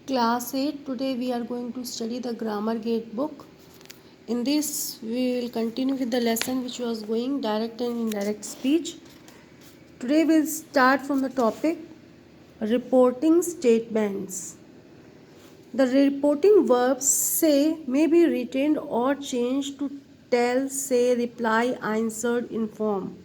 Class 8. Today we are going to study the Grammar Gate book. In this we will continue with the lesson which was going direct and indirect speech. Today we'll start from the topic reporting statements. The reporting verbs say may be retained or changed to tell, say, reply, answered, inform.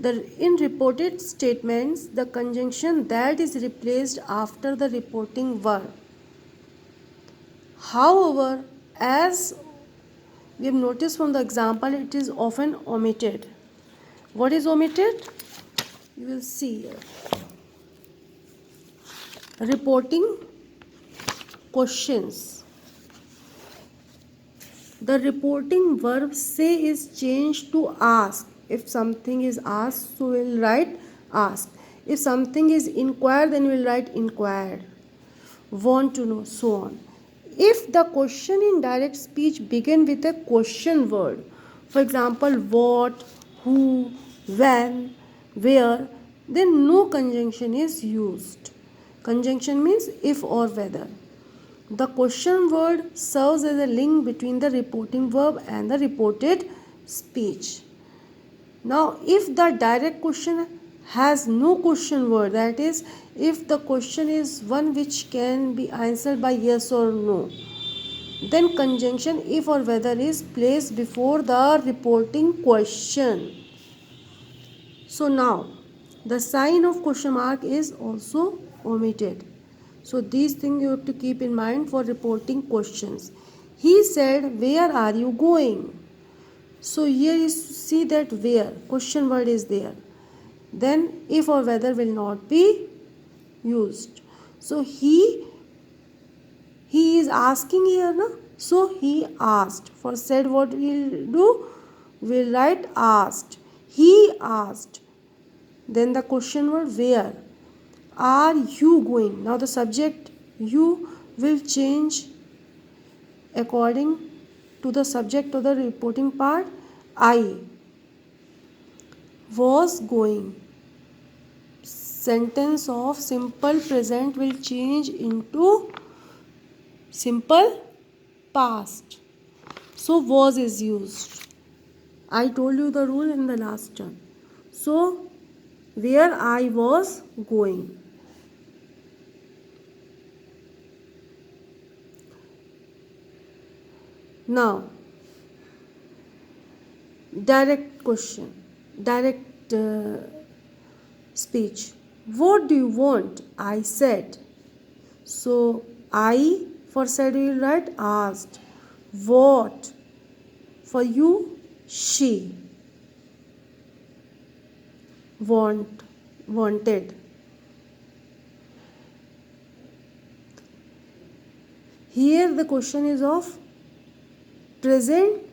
In reported statements, the conjunction that is replaced after the reporting verb. However, as we have noticed from the example, it is often omitted. What is omitted? You will see here. Reporting questions. The reporting verb say is changed to ask. If something is asked, so we will write ask. If something is inquired, then we will write inquired. Want to know, so on. If the question in direct speech begin with a question word, for example, what, who, when, where, then no conjunction is used. Conjunction means if or whether. The question word serves as a link between the reporting verb and the reported speech. Now, if the direct question has no question word, that is, if the question is one which can be answered by yes or no, then conjunction if or whether is placed before the reporting question. So now, the sign of question mark is also omitted. So these things you have to keep in mind for reporting questions. He said, where are you going? So here you see that where, question word is there. Then if or whether will not be used. So he is asking here, na? So he asked. For said, what we'll do? We'll write asked. He asked. Then the question word where. Are you going? Now the subject you will change according to the subject of the reporting part. I was going. Sentence of simple present will change into simple past. So was is used. I told you the rule in the last term. So where I was going. Now, direct question, direct speech. What do you want? I said. So, I for said we will write asked. What? For you, she. Wanted. Here the question is of present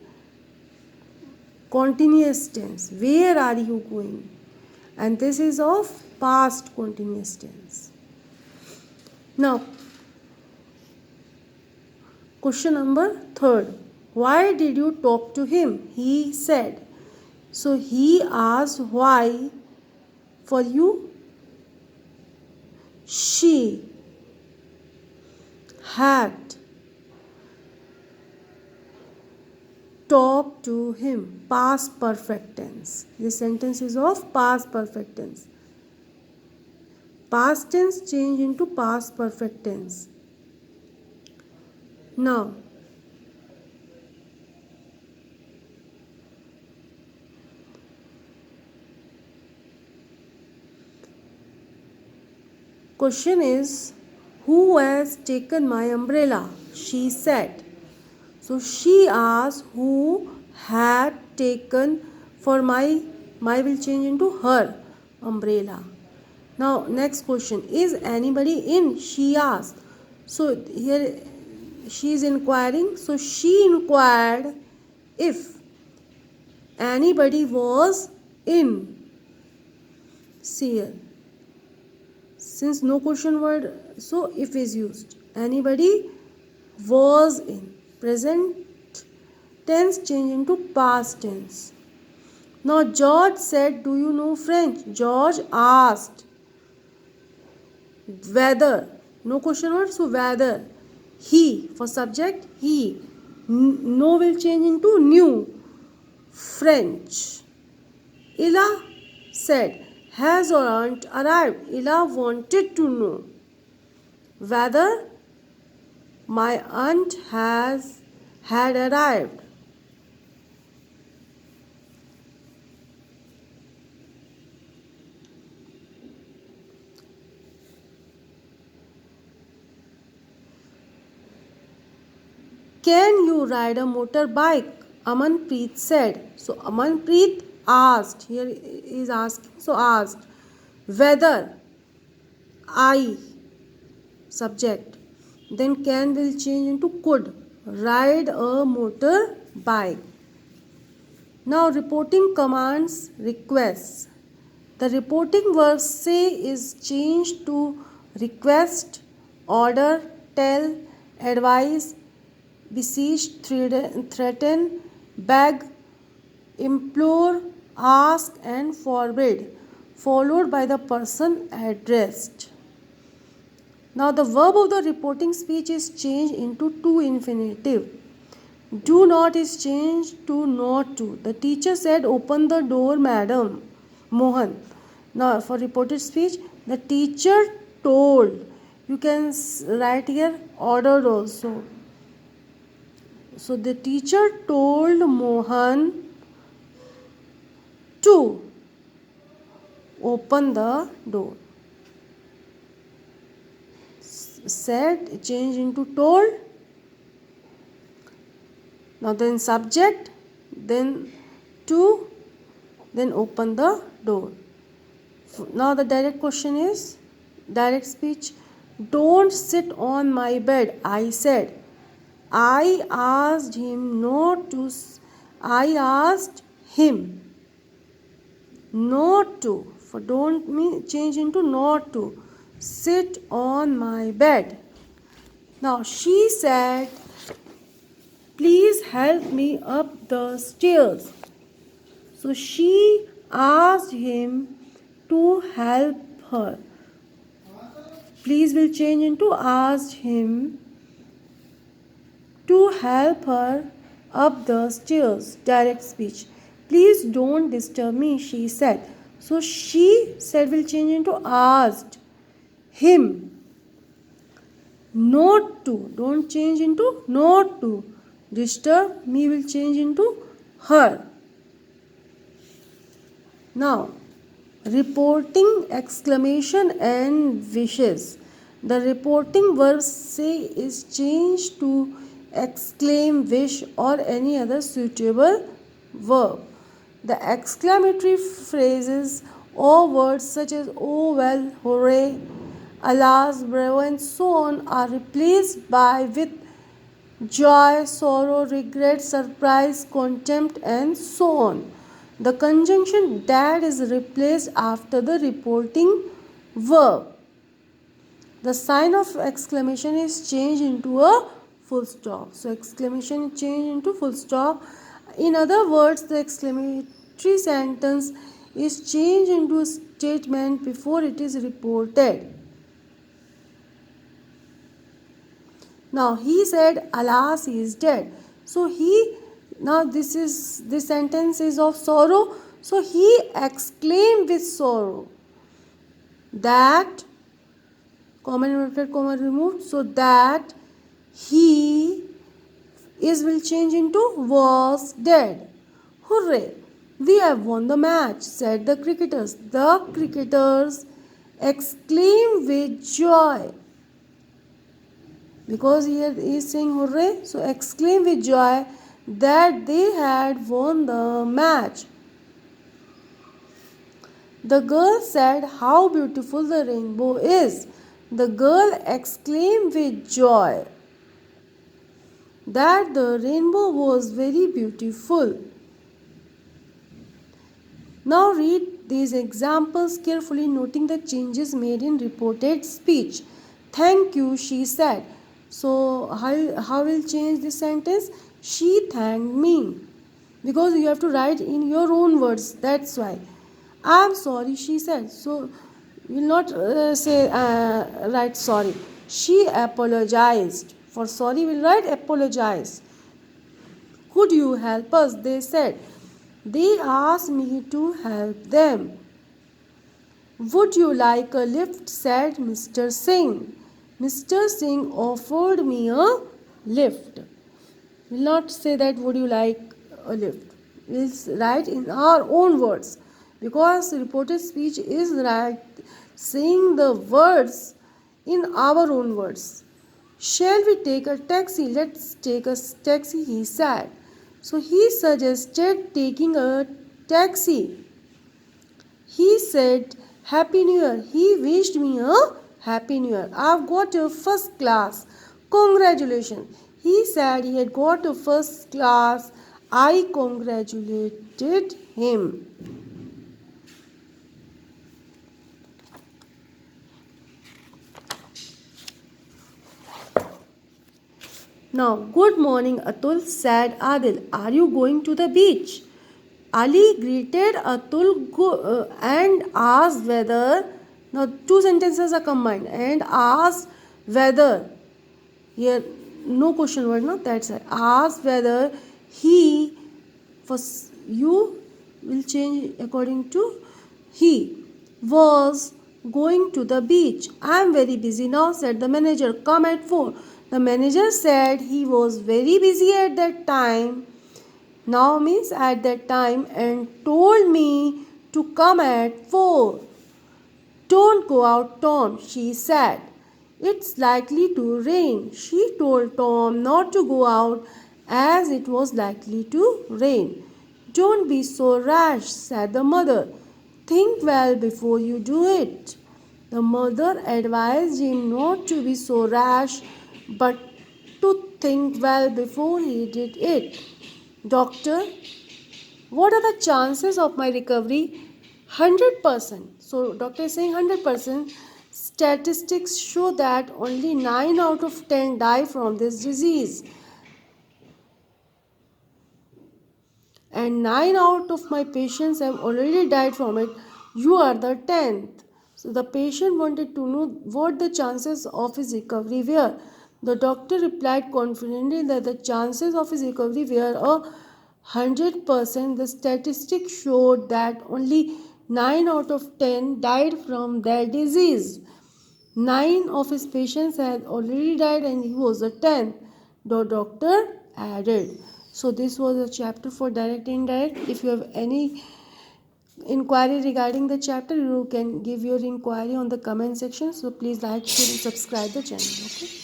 continuous tense. Where are you going? And this is of past continuous tense. Now, question number 3. Why did you talk to him? He said. So he asked why. For you, she had talked to him. Past perfect tense. This sentence is of past perfect tense. Past tense change into past perfect tense. Now, question is, who has taken my umbrella? She said. So she asked who had taken for my will change into her umbrella. Now next question, is anybody in? She asked. So here she is inquiring. So she inquired if anybody was in. See here. Since no question word, so if is used. Anybody was in. Present tense change into past tense. Now George said, do you know French? George asked whether No question mark. So whether. He for subject, he. No will change into new. French. Ella said, has or aunt arrived? Ella wanted to know whether my aunt had arrived. Can you ride a motorbike? Amanpreet said. So Amanpreet asked. Here is asking. So asked whether I subject. Then can will change into could ride a motorbike. Now reporting commands requests. The reporting verb say is changed to request, order, tell, advise, beseech, threaten, beg, implore, ask, and forbid, followed by the person addressed. Now the verb of the reporting speech is changed into to infinitive. Do not is changed to not to. The teacher said, open the door, madam. Mohan. Now for reported speech, the teacher told. You can write here ordered also. So the teacher told Mohan to open the door. Said change into told. Now then subject, then to, then open the door. Now the direct question is direct speech. Don't sit on my bed, I said. I asked him not to. I asked him not to. For don't me change into not to. Sit on my bed. Now she said, please help me up the stairs. So she asked him to help her. Please will change into asked him to help her up the stairs. Direct speech. Please don't disturb me, she said. So she said will change into asked him not to. Don't change into not to. Disturb me will change into her. Now, reporting exclamation and wishes. The reporting verb say is changed to exclaim, wish, or any other suitable verb. The exclamatory phrases or words such as oh well, hooray, alas, bravo, and so on are replaced by with joy, sorrow, regret, surprise, contempt, and so on. The conjunction that is replaced after the reporting verb. The sign of exclamation is changed into a full stop. So exclamation is changed into full stop. In other words, the exclamatory sentence is changed into a statement before it is reported. Now he said, alas, he is dead. So this sentence is of sorrow. So he exclaimed with sorrow that, comma inverted comma removed, so that he is will change into was dead. Hooray! We have won the match, said the cricketers. The cricketers exclaimed with joy. Because here he is saying hooray, so exclaim with joy that they had won the match. The girl said, how beautiful the rainbow is. The girl exclaimed with joy that the rainbow was very beautiful. Now read these examples carefully, noting the changes made in reported speech. Thank you, she said. So how will change this sentence? She thanked me. Because you have to write in your own words. That's why. I am sorry, she said. So you will not write sorry. She apologized. For sorry, we'll write apologize. Could you help us? They said. They asked me to help them. Would you like a lift? Said Mr. Singh. Mr. Singh offered me a lift. We'll not say that would you like a lift. We'll write in our own words, because reported speech is saying the words in our own words. Shall we take a taxi? Let's take a taxi, he said. So he suggested taking a taxi. He said, Happy New Year. He wished me a Happy New Year. I've got a first class. Congratulations. He said he had got a first class. I congratulated him. Now, good morning, Atul, said Adil. Are you going to the beach? Ali greeted Atul and asked whether, now two sentences are combined, and asked whether, here no question word, no, that's it, asked whether he, for you will change according to he, was going to the beach. I am very busy now, said the manager. Come at 4. The manager said he was very busy at that time. Now means at that time, and told me to come at 4. Don't go out, Tom, she said. It's likely to rain. She told Tom not to go out as it was likely to rain. Don't be so rash, said the mother. Think well before you do it. The mother advised him not to be so rash, but to think well before he did it. Doctor, what are the chances of my recovery? 100%. So, doctor is saying 100%. Statistics show that only 9 out of 10 die from this disease. And 9 out of my patients have already died from it. You are the 10th. So, the patient wanted to know what the chances of his recovery were. The doctor replied confidently that the chances of his recovery were 100%. The statistics showed that only 9 out of 10 died from their disease. 9 of his patients had already died and he was the 10th, the doctor added. So this was a chapter for direct and indirect. If you have any inquiry regarding the chapter, you can give your inquiry on the comment section. So please like, share and subscribe the channel. Okay.